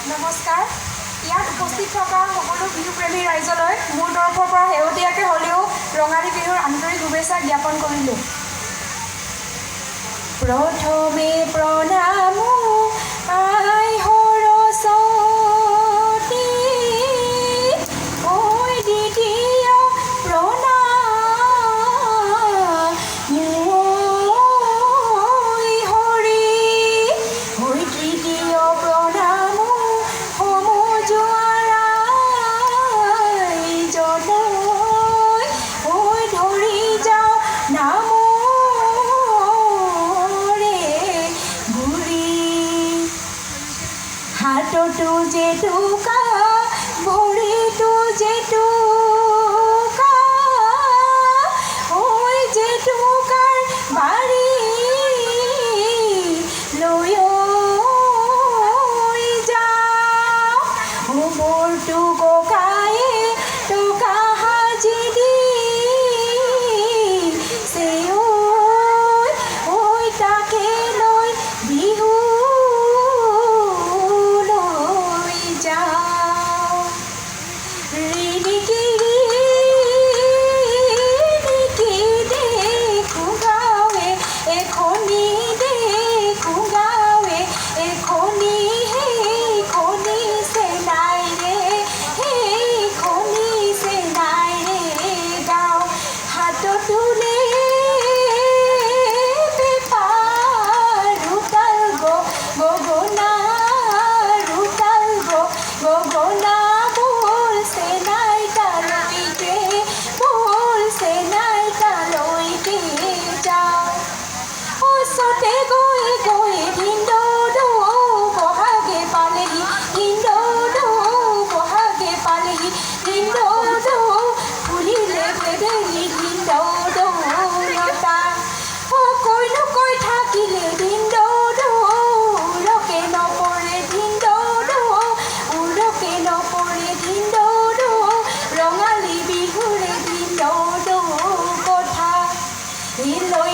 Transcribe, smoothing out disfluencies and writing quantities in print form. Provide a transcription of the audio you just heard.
নমস্কাৰ। ইয়াত উপস্থিত থকা সকলো বিহুপ্ৰেমী ৰাইজলৈ মোৰ তৰফৰ পৰা শেহতীয়াকৈ হ'লেও ৰঙালী বিহুৰ আন্তৰিক শুভেচ্ছা জ্ঞাপন কৰিলোঁ। প্ৰথমে প্ৰণামো আই সৰস্বতী, ঐ দ্বিতীয় প্ৰণাম ঐ হৰি, ঐ তৃতীয় প্ৰণাম সমজুৱা ৰাইজলৈ, ঐ ধৰি যাওঁ নামৰে গুৰি। হাততো জেতুকা ভৰিতো জেতুকা, ঐ জেতুকাৰ বাৰী লৈ যাওঁ, মোৰতো ককায়ে টকা সাজি দিছে, ঐ তাকে লৈ বিহু লৈ যাওঁ। ৰিণিকি দেখো গাঁৱে এখনি, দেখো গাঁৱে এখনি, সেইখনি চেনাই ৰে, সেইখনি চেনাই ৰে গাঁও। হাতত তুলে পেপাৰ ৰুতাল গগনা, ৰুতাল গগনা, বল চেনাই তালৈকে, বল চেনাই তালৈকে যাওঁ। ওচৰতে গৈ গৈ ধিন্দৌ বহাগে পালেহি, ধিন্দৌ বহাগে পালেহি, ধিন্দৌ ফুলিলে ভেদেলি, ধিন্দৌ লতা কৈনো কৈ থাকিলে, ধিন্দৌ উৰকে নপৰে, ধিন্দৌ উৰকে নপৰে, ধিন্দৌ ৰঙালী বিহুৰে ধিন্দৌ কথা লৈ